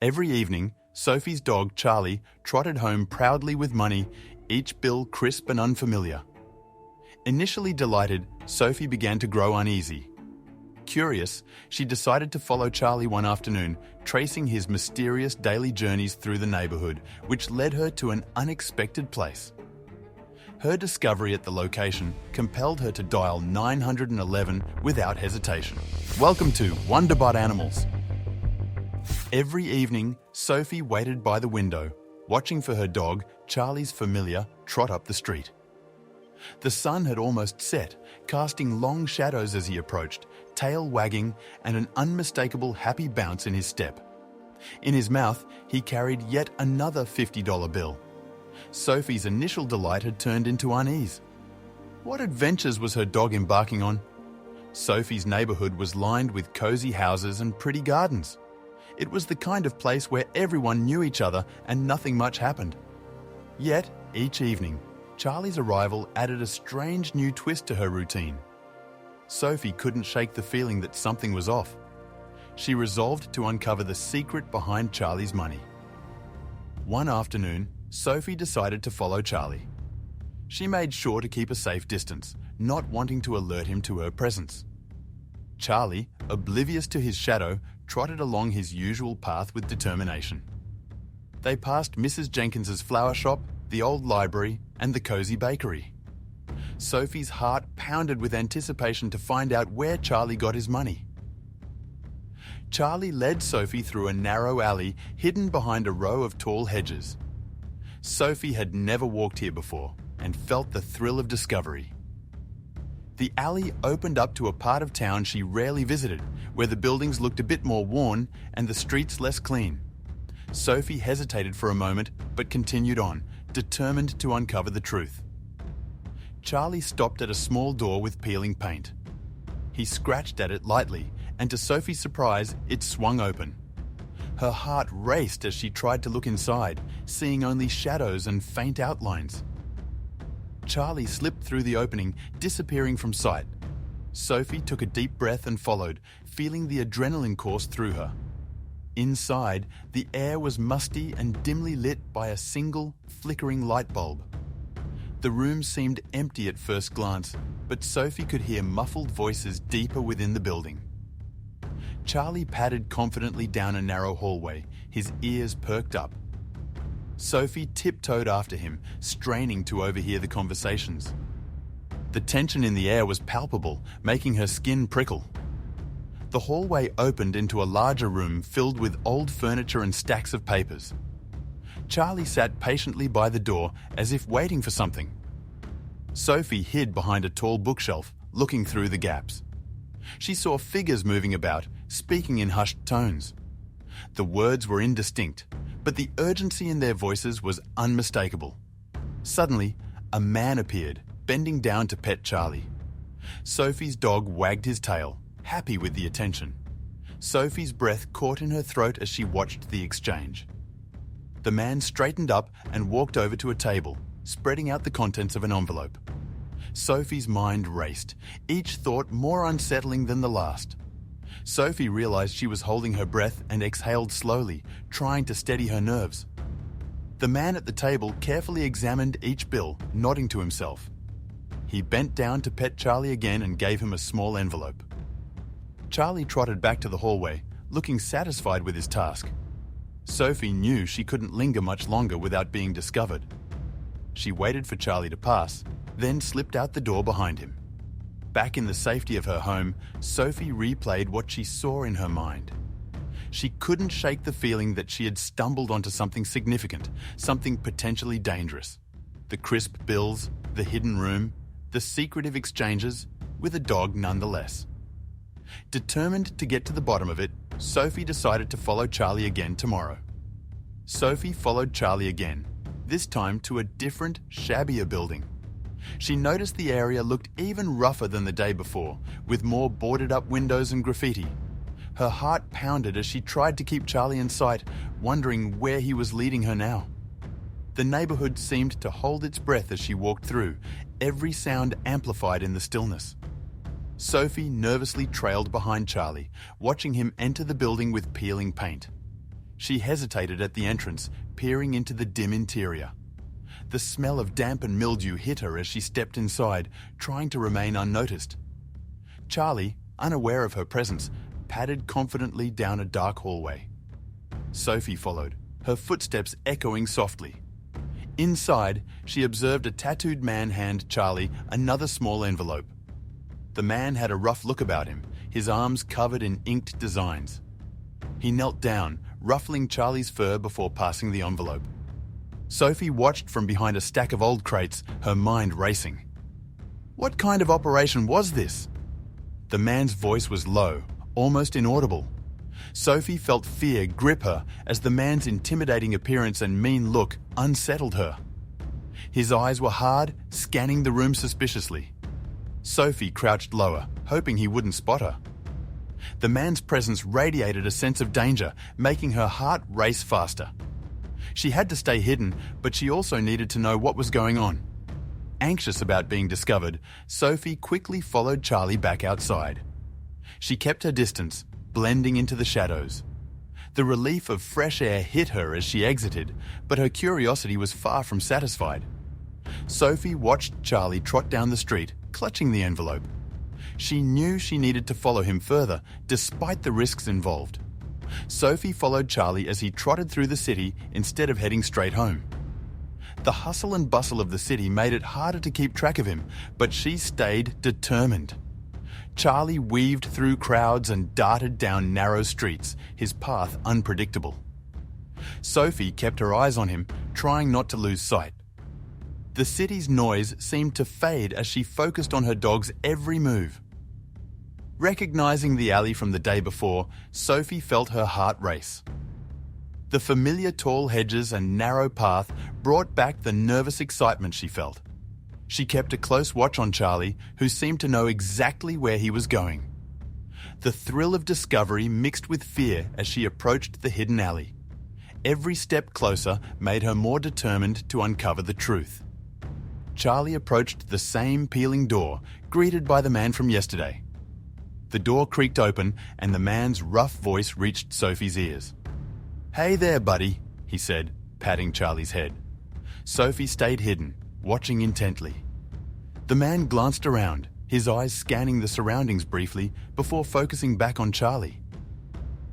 Every evening, Sophie's dog, Charlie, trotted home proudly with money, each bill crisp and unfamiliar. Initially delighted, Sophie began to grow uneasy. Curious, she decided to follow Charlie one afternoon, tracing his mysterious daily journeys through the neighborhood, which led her to an unexpected place. Her discovery at the location compelled her to dial 911 without hesitation. Welcome to Wonderbot Animals. Every evening, Sophie waited by the window, watching for her dog, Charlie's familiar, trot up the street. The sun had almost set, casting long shadows as he approached, tail wagging and an unmistakable happy bounce in his step. In his mouth, he carried yet another $50 bill. Sophie's initial delight had turned into unease. What adventures was her dog embarking on? Sophie's neighborhood was lined with cozy houses and pretty gardens. It was the kind of place where everyone knew each other and nothing much happened. Yet, each evening, Charlie's arrival added a strange new twist to her routine. Sophie couldn't shake the feeling that something was off. She resolved to uncover the secret behind Charlie's money. One afternoon, Sophie decided to follow Charlie. She made sure to keep a safe distance, not wanting to alert him to her presence. Charlie, oblivious to his shadow, trotted along his usual path with determination. They passed Mrs. Jenkins's flower shop, the old library, and the cozy bakery. Sophie's heart pounded with anticipation to find out where Charlie got his money. Charlie led Sophie through a narrow alley hidden behind a row of tall hedges. Sophie had never walked here before and felt the thrill of discovery. The alley opened up to a part of town she rarely visited, where the buildings looked a bit more worn and the streets less clean. Sophie hesitated for a moment but continued on, determined to uncover the truth. Charlie stopped at a small door with peeling paint. He scratched at it lightly, and to Sophie's surprise, it swung open. Her heart raced as she tried to look inside, seeing only shadows and faint outlines. Charlie slipped through the opening, disappearing from sight. Sophie took a deep breath and followed, feeling the adrenaline course through her. Inside, the air was musty and dimly lit by a single, flickering light bulb. The room seemed empty at first glance, but Sophie could hear muffled voices deeper within the building. Charlie padded confidently down a narrow hallway, his ears perked up. Sophie tiptoed after him, straining to overhear the conversations. The tension in the air was palpable, making her skin prickle. The hallway opened into a larger room filled with old furniture and stacks of papers. Charlie sat patiently by the door as if waiting for something. Sophie hid behind a tall bookshelf, looking through the gaps. She saw figures moving about, speaking in hushed tones. The words were indistinct, but the urgency in their voices was unmistakable. Suddenly, a man appeared, bending down to pet Charlie. Sophie's dog wagged his tail, happy with the attention. Sophie's breath caught in her throat as she watched the exchange. The man straightened up and walked over to a table, spreading out the contents of an envelope. Sophie's mind raced, each thought more unsettling than the last. Sophie realized she was holding her breath and exhaled slowly, trying to steady her nerves. The man at the table carefully examined each bill, nodding to himself. He bent down to pet Charlie again and gave him a small envelope. Charlie trotted back to the hallway, looking satisfied with his task. Sophie knew she couldn't linger much longer without being discovered. She waited for Charlie to pass, then slipped out the door behind him. Back in the safety of her home, Sophie replayed what she saw in her mind. She couldn't shake the feeling that she had stumbled onto something significant, something potentially dangerous. The crisp bills, the hidden room, the secretive exchanges, with a dog nonetheless. Determined to get to the bottom of it, Sophie decided to follow Charlie again tomorrow. Sophie followed Charlie again, this time to a different, shabbier building. She noticed the area looked even rougher than the day before, with more boarded-up windows and graffiti. Her heart pounded as she tried to keep Charlie in sight, wondering where he was leading her now. The neighborhood seemed to hold its breath as she walked through, every sound amplified in the stillness. Sophie nervously trailed behind Charlie, watching him enter the building with peeling paint. She hesitated at the entrance, peering into the dim interior. The smell of damp and mildew hit her as she stepped inside, trying to remain unnoticed. Charlie, unaware of her presence, padded confidently down a dark hallway. Sophie followed, her footsteps echoing softly. Inside, she observed a tattooed man hand Charlie another small envelope. The man had a rough look about him, his arms covered in inked designs. He knelt down, ruffling Charlie's fur before passing the envelope. Sophie watched from behind a stack of old crates, her mind racing. What kind of operation was this? The man's voice was low, almost inaudible. Sophie felt fear grip her as the man's intimidating appearance and mean look unsettled her. His eyes were hard, scanning the room suspiciously. Sophie crouched lower, hoping he wouldn't spot her. The man's presence radiated a sense of danger, making her heart race faster. She had to stay hidden, but she also needed to know what was going on. Anxious about being discovered, Sophie quickly followed Charlie back outside. She kept her distance, blending into the shadows. The relief of fresh air hit her as she exited, but her curiosity was far from satisfied. Sophie watched Charlie trot down the street, clutching the envelope. She knew she needed to follow him further, despite the risks involved. Sophie followed Charlie as he trotted through the city instead of heading straight home. The hustle and bustle of the city made it harder to keep track of him, but she stayed determined. Charlie weaved through crowds and darted down narrow streets, his path unpredictable. Sophie kept her eyes on him, trying not to lose sight. The city's noise seemed to fade as she focused on her dog's every move. Recognizing the alley from the day before, Sophie felt her heart race. The familiar tall hedges and narrow path brought back the nervous excitement she felt. She kept a close watch on Charlie, who seemed to know exactly where he was going. The thrill of discovery mixed with fear as she approached the hidden alley. Every step closer made her more determined to uncover the truth. Charlie approached the same peeling door, greeted by the man from yesterday. The door creaked open and the man's rough voice reached Sophie's ears. "Hey there, buddy," he said, patting Charlie's head. Sophie stayed hidden, watching intently. The man glanced around, his eyes scanning the surroundings briefly before focusing back on Charlie.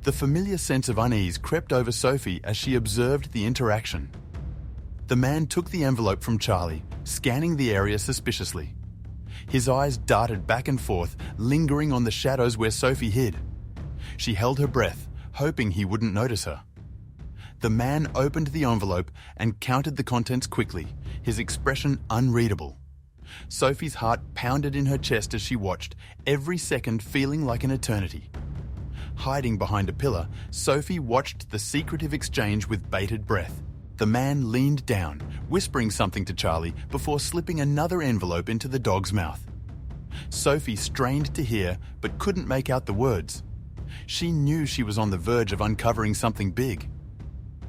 The familiar sense of unease crept over Sophie as she observed the interaction. The man took the envelope from Charlie, scanning the area suspiciously. His eyes darted back and forth, lingering on the shadows where Sophie hid. She held her breath, hoping he wouldn't notice her. The man opened the envelope and counted the contents quickly, his expression unreadable. Sophie's heart pounded in her chest as she watched, every second feeling like an eternity. Hiding behind a pillar, Sophie watched the secretive exchange with bated breath. The man leaned down, whispering something to Charlie before slipping another envelope into the dog's mouth. Sophie strained to hear, but couldn't make out the words. She knew she was on the verge of uncovering something big.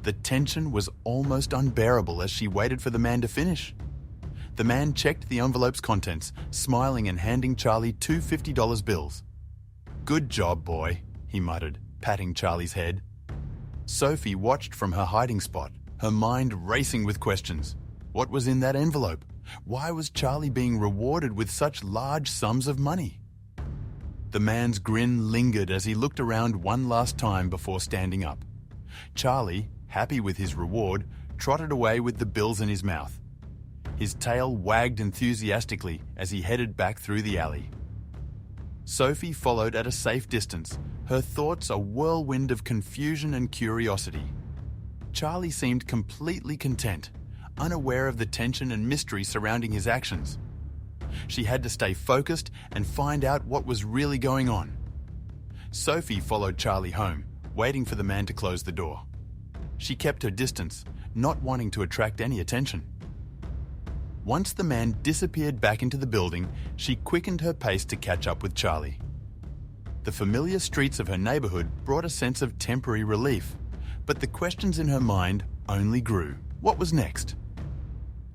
The tension was almost unbearable as she waited for the man to finish. The man checked the envelope's contents, smiling and handing Charlie two $50 bills. "Good job, boy," he muttered, patting Charlie's head. Sophie watched from her hiding spot, her mind racing with questions. What was in that envelope? Why was Charlie being rewarded with such large sums of money? The man's grin lingered as he looked around one last time before standing up. Charlie, happy with his reward, trotted away with the bills in his mouth. His tail wagged enthusiastically as he headed back through the alley. Sophie followed at a safe distance, her thoughts a whirlwind of confusion and curiosity. Charlie seemed completely content, unaware of the tension and mystery surrounding his actions. She had to stay focused and find out what was really going on. Sophie followed Charlie home, waiting for the man to close the door. She kept her distance, not wanting to attract any attention. Once the man disappeared back into the building, she quickened her pace to catch up with Charlie. The familiar streets of her neighborhood brought a sense of temporary relief, but the questions in her mind only grew. What was next?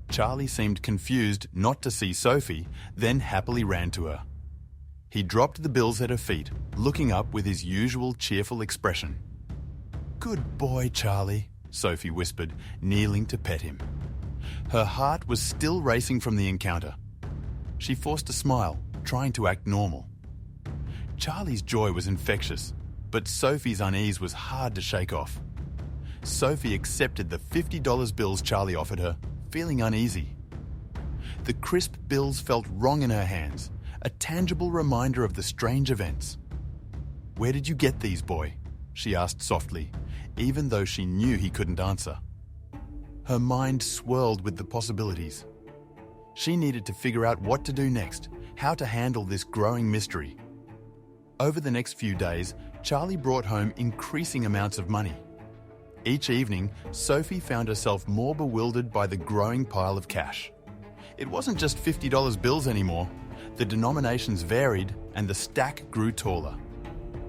Charlie seemed confused not to see Sophie, then happily ran to her. He dropped the bills at her feet, looking up with his usual cheerful expression. Good boy, Charlie, Sophie whispered, kneeling to pet him. Her heart was still racing from the encounter. She forced a smile, trying to act normal. Charlie's joy was infectious, but Sophie's unease was hard to shake off. Sophie accepted the $50 bills Charlie offered her, feeling uneasy. The crisp bills felt wrong in her hands, a tangible reminder of the strange events. "Where did you get these, boy?" she asked softly, even though she knew he couldn't answer. Her mind swirled with the possibilities. She needed to figure out what to do next, how to handle this growing mystery. Over the next few days, Charlie brought home increasing amounts of money. Each evening, Sophie found herself more bewildered by the growing pile of cash. It wasn't just $50 bills anymore. The denominations varied and the stack grew taller.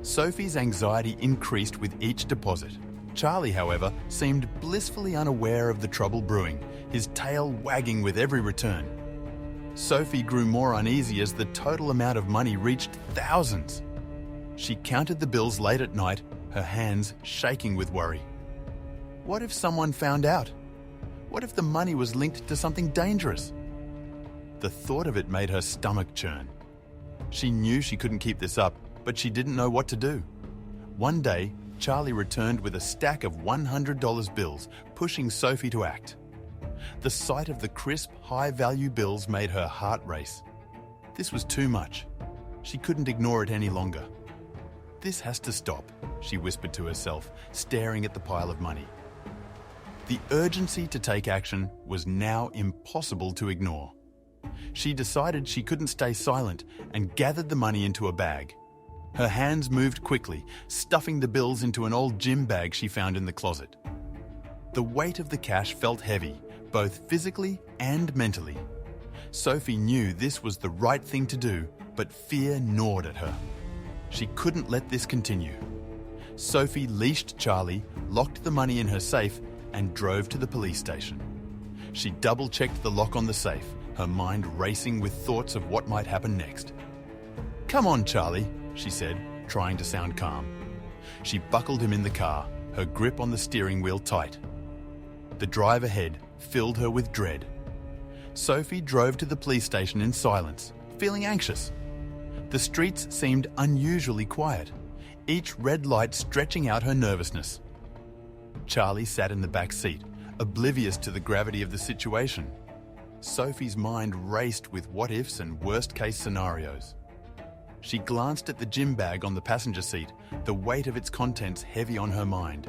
Sophie's anxiety increased with each deposit. Charlie, however, seemed blissfully unaware of the trouble brewing, his tail wagging with every return. Sophie grew more uneasy as the total amount of money reached thousands. She counted the bills late at night, her hands shaking with worry. What if someone found out? What if the money was linked to something dangerous? The thought of it made her stomach churn. She knew she couldn't keep this up, but she didn't know what to do. One day, Charlie returned with a stack of $100 bills, pushing Sophie to act. The sight of the crisp, high-value bills made her heart race. This was too much. She couldn't ignore it any longer. "This has to stop," she whispered to herself, staring at the pile of money. The urgency to take action was now impossible to ignore. She decided she couldn't stay silent and gathered the money into a bag. Her hands moved quickly, stuffing the bills into an old gym bag she found in the closet. The weight of the cash felt heavy, both physically and mentally. Sophie knew this was the right thing to do, but fear gnawed at her. She couldn't let this continue. Sophie leashed Charlie, locked the money in her safe, and drove to the police station. She double-checked the lock on the safe, her mind racing with thoughts of what might happen next. "Come on, Charlie," she said, trying to sound calm. She buckled him in the car, her grip on the steering wheel tight. The drive ahead filled her with dread. Sophie drove to the police station in silence, feeling anxious. The streets seemed unusually quiet, each red light stretching out her nervousness. Charlie sat in the back seat, oblivious to the gravity of the situation. Sophie's mind raced with what-ifs and worst-case scenarios. She glanced at the gym bag on the passenger seat, the weight of its contents heavy on her mind.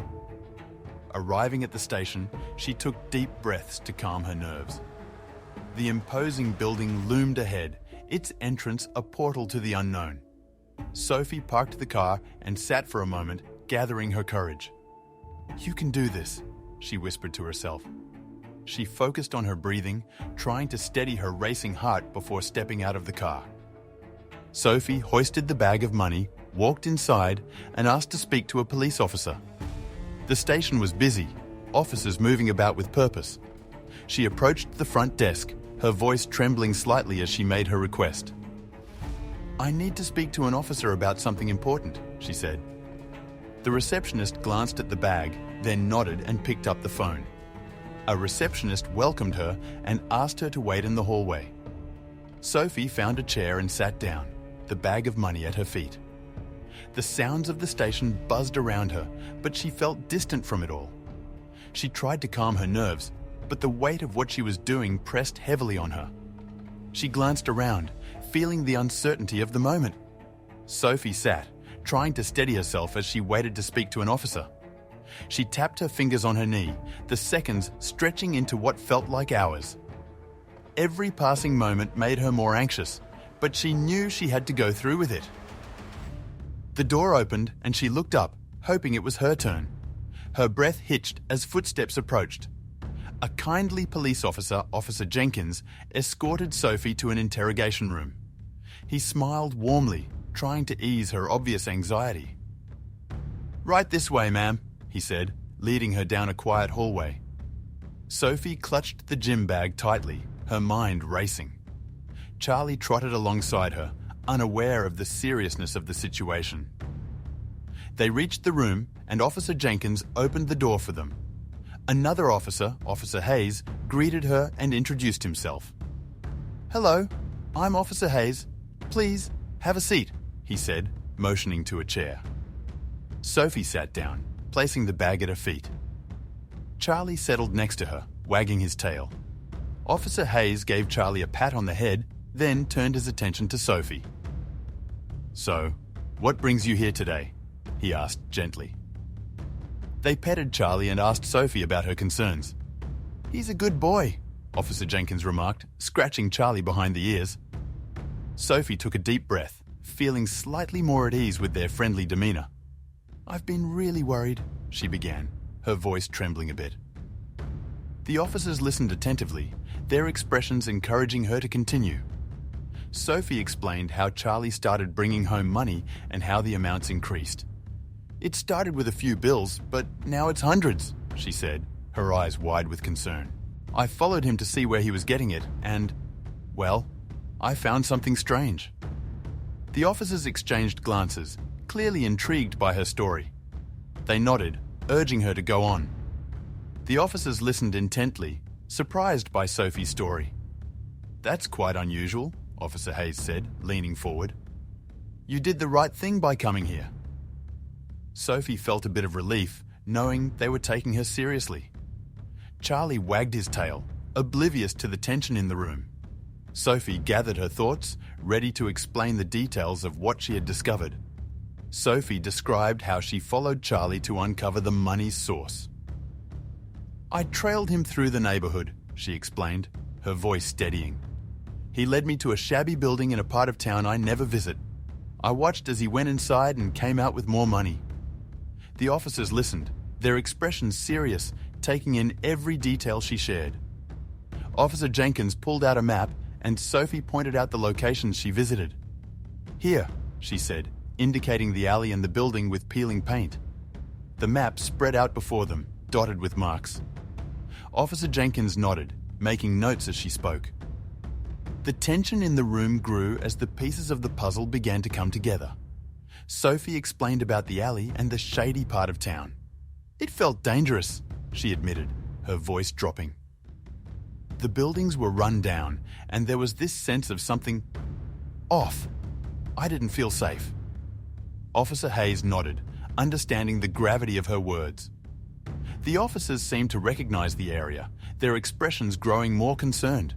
Arriving at the station, she took deep breaths to calm her nerves. The imposing building loomed ahead, its entrance a portal to the unknown. Sophie parked the car and sat for a moment, gathering her courage. "You can do this," she whispered to herself. She focused on her breathing, trying to steady her racing heart before stepping out of the car. Sophie hoisted the bag of money, walked inside, and asked to speak to a police officer. The station was busy, officers moving about with purpose. She approached the front desk, her voice trembling slightly as she made her request. "I need to speak to an officer about something important," she said. The receptionist glanced at the bag, then nodded and picked up the phone. A receptionist welcomed her and asked her to wait in the hallway. Sophie found a chair and sat down, the bag of money at her feet. The sounds of the station buzzed around her, but she felt distant from it all. She tried to calm her nerves, but the weight of what she was doing pressed heavily on her. She glanced around, feeling the uncertainty of the moment. Sophie sat, trying to steady herself as she waited to speak to an officer. She tapped her fingers on her knee, the seconds stretching into what felt like hours. Every passing moment made her more anxious, but she knew she had to go through with it. The door opened and she looked up, hoping it was her turn. Her breath hitched as footsteps approached. A kindly police officer, Officer Jenkins, escorted Sophie to an interrogation room. He smiled warmly, trying to ease her obvious anxiety. "Right this way, ma'am," he said, leading her down a quiet hallway. Sophie clutched the gym bag tightly, her mind racing. Charlie trotted alongside her, unaware of the seriousness of the situation. They reached the room and Officer Jenkins opened the door for them. Another officer, Officer Hayes, greeted her and introduced himself. "Hello, I'm Officer Hayes. Please, have a seat," he said, motioning to a chair. Sophie sat down, placing the bag at her feet. Charlie settled next to her, wagging his tail. Officer Hayes gave Charlie a pat on the head, then turned his attention to Sophie. "So, what brings you here today?" he asked gently. They petted Charlie and asked Sophie about her concerns. "He's a good boy," Officer Jenkins remarked, scratching Charlie behind the ears. Sophie took a deep breath, feeling slightly more at ease with their friendly demeanor. "I've been really worried," she began, her voice trembling a bit. The officers listened attentively, their expressions encouraging her to continue. Sophie explained how Charlie started bringing home money and how the amounts increased. "It started with a few bills, but now it's hundreds," she said, her eyes wide with concern. "I followed him to see where he was getting it and, well, I found something strange." The officers exchanged glances, clearly intrigued by her story. They nodded, urging her to go on. The officers listened intently, surprised by Sophie's story. "That's quite unusual," Officer Hayes said, leaning forward. "You did the right thing by coming here." Sophie felt a bit of relief, knowing they were taking her seriously. Charlie wagged his tail, oblivious to the tension in the room. Sophie gathered her thoughts, ready to explain the details of what she had discovered. Sophie described how she followed Charlie to uncover the money's source. "I trailed him through the neighborhood," she explained, her voice steadying. "He led me to a shabby building in a part of town I never visit. I watched as he went inside and came out with more money." The officers listened, their expressions serious, taking in every detail she shared. Officer Jenkins pulled out a map and Sophie pointed out the locations she visited. "Here," she said, indicating the alley and the building with peeling paint. The map spread out before them, dotted with marks. Officer Jenkins nodded, making notes as she spoke. The tension in the room grew as the pieces of the puzzle began to come together. Sophie explained about the alley and the shady part of town. "It felt dangerous," she admitted, her voice dropping. The buildings were run down, and there was this sense of something off. I didn't feel safe. Officer Hayes nodded, understanding the gravity of her words. The officers seemed to recognize the area, their expressions growing more concerned.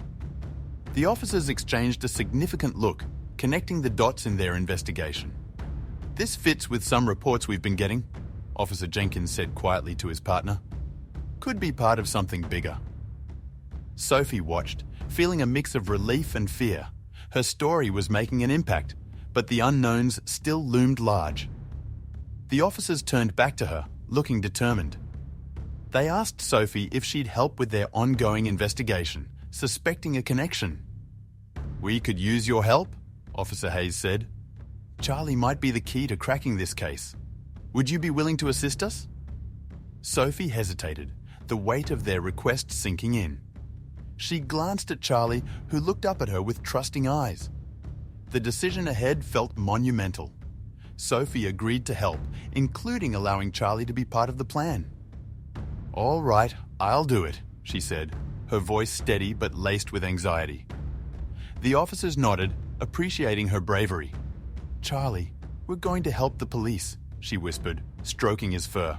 The officers exchanged a significant look, connecting the dots in their investigation. "This fits with some reports we've been getting," Officer Jenkins said quietly to his partner. "Could be part of something bigger." Sophie watched, feeling a mix of relief and fear. Her story was making an impact, but the unknowns still loomed large. The officers turned back to her, looking determined. They asked Sophie if she'd help with their ongoing investigation, suspecting a connection. "We could use your help," Officer Hayes said. "Charlie might be the key to cracking this case. Would you be willing to assist us?" Sophie hesitated, the weight of their request sinking in. She glanced at Charlie, who looked up at her with trusting eyes. The decision ahead felt monumental. Sophie agreed to help, including allowing Charlie to be part of the plan. "All right, I'll do it," she said, her voice steady but laced with anxiety. The officers nodded, appreciating her bravery. "Charlie, we're going to help the police," she whispered, stroking his fur.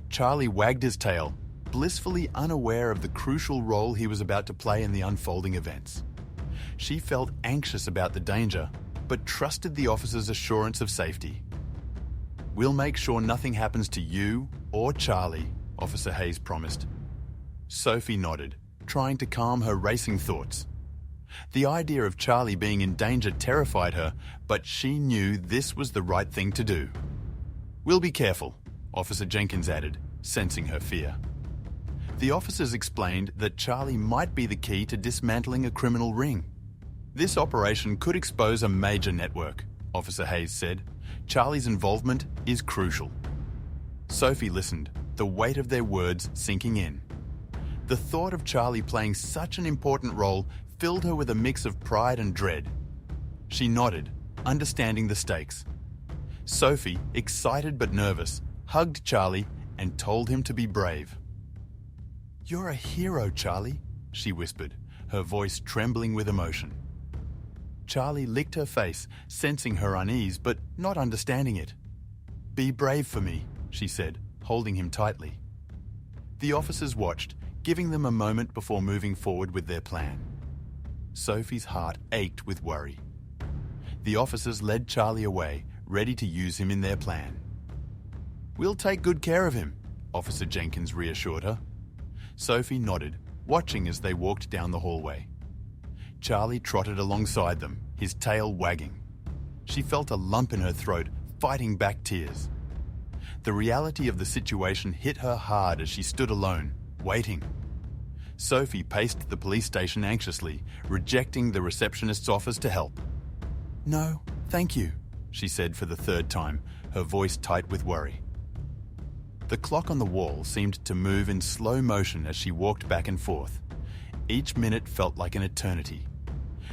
Charlie wagged his tail, blissfully unaware of the crucial role he was about to play in the unfolding events. She felt anxious about the danger, but trusted the officer's assurance of safety. "We'll make sure nothing happens to you or Charlie," Officer Hayes promised. Sophie nodded, trying to calm her racing thoughts. The idea of Charlie being in danger terrified her, but she knew this was the right thing to do. "We'll be careful," Officer Jenkins added, sensing her fear. The officers explained that Charlie might be the key to dismantling a criminal ring. "This operation could expose a major network," Officer Hayes said. "Charlie's involvement is crucial." Sophie listened, the weight of their words sinking in. The thought of Charlie playing such an important role filled her with a mix of pride and dread. She nodded, understanding the stakes. Sophie, excited but nervous, hugged Charlie and told him to be brave. "You're a hero, Charlie," she whispered, her voice trembling with emotion. Charlie licked her face, sensing her unease but not understanding it. "Be brave for me," she said, holding him tightly. The officers watched, giving them a moment before moving forward with their plan. Sophie's heart ached with worry. The officers led Charlie away, ready to use him in their plan. "We'll take good care of him," Officer Jenkins reassured her. Sophie nodded, watching as they walked down the hallway. Charlie trotted alongside them, his tail wagging. She felt a lump in her throat, fighting back tears. The reality of the situation hit her hard as she stood alone, waiting. Sophie paced the police station anxiously, rejecting the receptionist's offers to help. "No, thank you," she said for the third time, her voice tight with worry. The clock on the wall seemed to move in slow motion as she walked back and forth. Each minute felt like an eternity.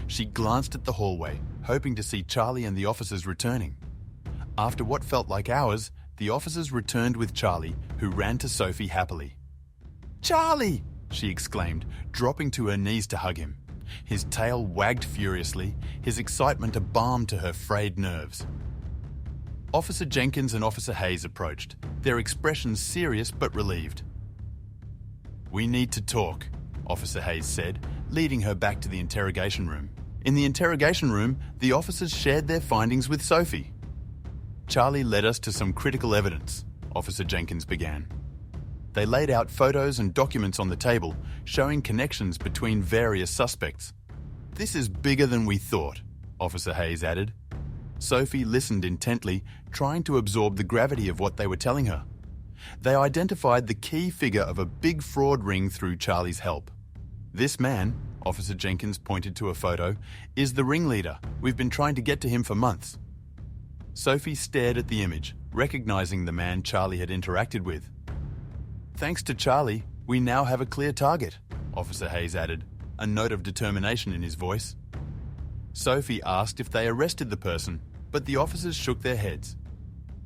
She glanced at the hallway, hoping to see Charlie and the officers returning. After what felt like hours, the officers returned with Charlie, who ran to Sophie happily. "Charlie!" she exclaimed, dropping to her knees to hug him. His tail wagged furiously, his excitement a balm to her frayed nerves. Officer Jenkins and Officer Hayes approached, their expressions serious but relieved. "We need to talk," Officer Hayes said, leading her back to the interrogation room. In the interrogation room, the officers shared their findings with Sophie. "Charlie led us to some critical evidence," Officer Jenkins began. They laid out photos and documents on the table, showing connections between various suspects. "This is bigger than we thought," Officer Hayes added. Sophie listened intently, trying to absorb the gravity of what they were telling her. They identified the key figure of a big fraud ring through Charlie's help. "This man," Officer Jenkins pointed to a photo, "is the ringleader. We've been trying to get to him for months." Sophie stared at the image, recognizing the man Charlie had interacted with. "Thanks to Charlie, we now have a clear target," Officer Hayes added, a note of determination in his voice. Sophie asked if they arrested the person, but the officers shook their heads.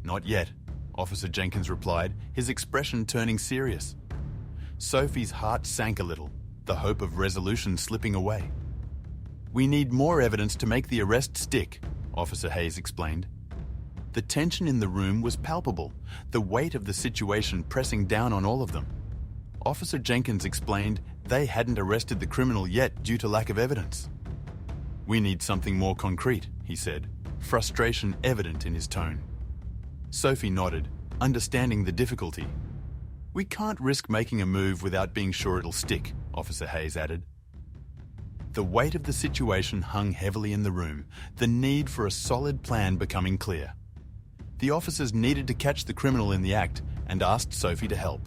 "Not yet," Officer Jenkins replied, his expression turning serious. Sophie's heart sank a little, the hope of resolution slipping away. "We need more evidence to make the arrest stick," Officer Hayes explained. The tension in the room was palpable, the weight of the situation pressing down on all of them. Officer Jenkins explained they hadn't arrested the criminal yet due to lack of evidence. "We need something more concrete," he said, frustration evident in his tone. Sophie nodded, understanding the difficulty. "We can't risk making a move without being sure it'll stick," Officer Hayes added. The weight of the situation hung heavily in the room, the need for a solid plan becoming clear. The officers needed to catch the criminal in the act and asked Sophie to help.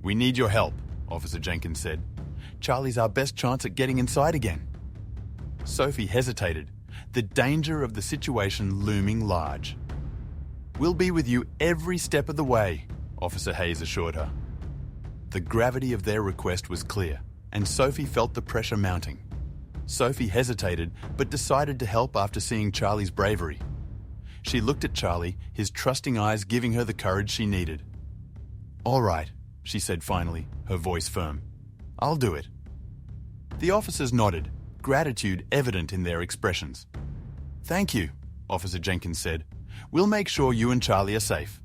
"We need your help," Officer Jenkins said. "Charlie's our best chance at getting inside again." Sophie hesitated, the danger of the situation looming large. "We'll be with you every step of the way," Officer Hayes assured her. The gravity of their request was clear, and Sophie felt the pressure mounting. Sophie hesitated, but decided to help after seeing Charlie's bravery. She looked at Charlie, his trusting eyes giving her the courage she needed. "All right," she said finally, her voice firm. "I'll do it." The officers nodded, gratitude evident in their expressions. "Thank you," Officer Jenkins said. "We'll make sure you and Charlie are safe."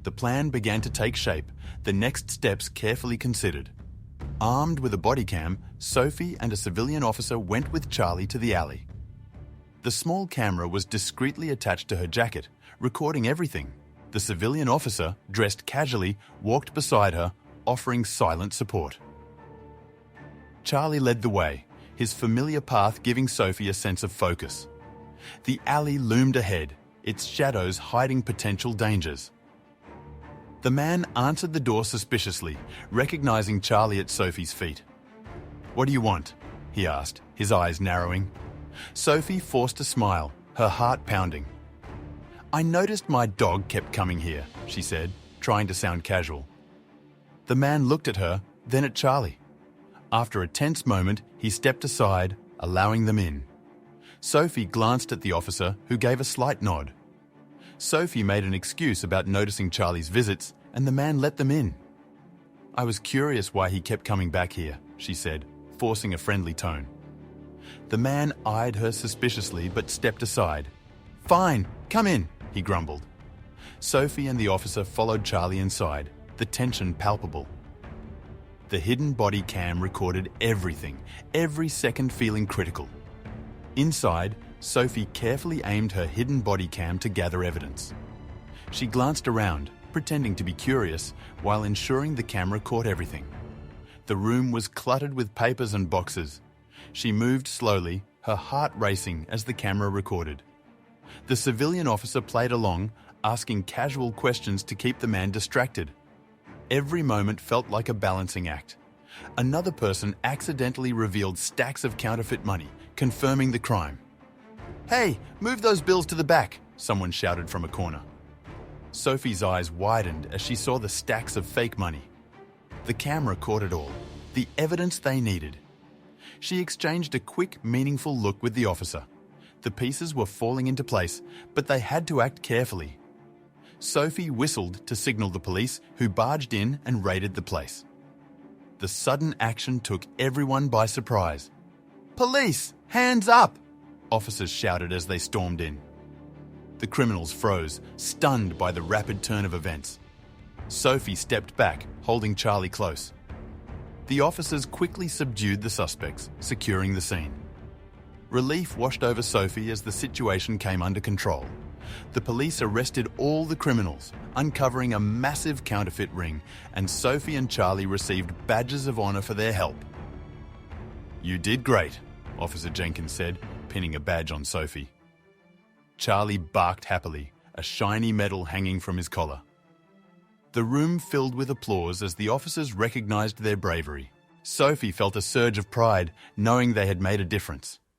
The plan began to take shape, the next steps carefully considered. Armed with a body cam, Sophie and a civilian officer went with Charlie to the alley. The small camera was discreetly attached to her jacket, recording everything. The civilian officer, dressed casually, walked beside her, offering silent support. Charlie led the way, his familiar path giving Sophie a sense of focus. The alley loomed ahead, its shadows hiding potential dangers. The man answered the door suspiciously, recognizing Charlie at Sophie's feet. "What do you want?" he asked, his eyes narrowing. Sophie forced a smile, her heart pounding. "I noticed my dog kept coming here," she said, trying to sound casual. The man looked at her, then at Charlie. After a tense moment, he stepped aside, allowing them in. Sophie glanced at the officer, who gave a slight nod. Sophie made an excuse about noticing Charlie's visits, and the man let them in. "I was curious why he kept coming back here," she said, forcing a friendly tone. The man eyed her suspiciously but stepped aside. "Fine, come in," he grumbled. Sophie and the officer followed Charlie inside, the tension palpable. The hidden body cam recorded everything, every second feeling critical. Inside, Sophie carefully aimed her hidden body cam to gather evidence. She glanced around, pretending to be curious, while ensuring the camera caught everything. The room was cluttered with papers and boxes. She moved slowly, her heart racing as the camera recorded. The civilian officer played along, asking casual questions to keep the man distracted. Every moment felt like a balancing act. Another person accidentally revealed stacks of counterfeit money, confirming the crime. "Hey, move those bills to the back," someone shouted from a corner. Sophie's eyes widened as she saw the stacks of fake money. The camera caught it all, the evidence they needed. She exchanged a quick, meaningful look with the officer. The pieces were falling into place, but they had to act carefully. Sophie whistled to signal the police, who barged in and raided the place. The sudden action took everyone by surprise. "Police, hands up!" officers shouted as they stormed in. The criminals froze, stunned by the rapid turn of events. Sophie stepped back, holding Charlie close. The officers quickly subdued the suspects, securing the scene. Relief washed over Sophie as the situation came under control. The police arrested all the criminals, uncovering a massive counterfeit ring, and Sophie and Charlie received badges of honor for their help. "You did great," Officer Jenkins said, pinning a badge on Sophie. Charlie barked happily, a shiny medal hanging from his collar. The room filled with applause as the officers recognized their bravery. Sophie felt a surge of pride, knowing they had made a difference.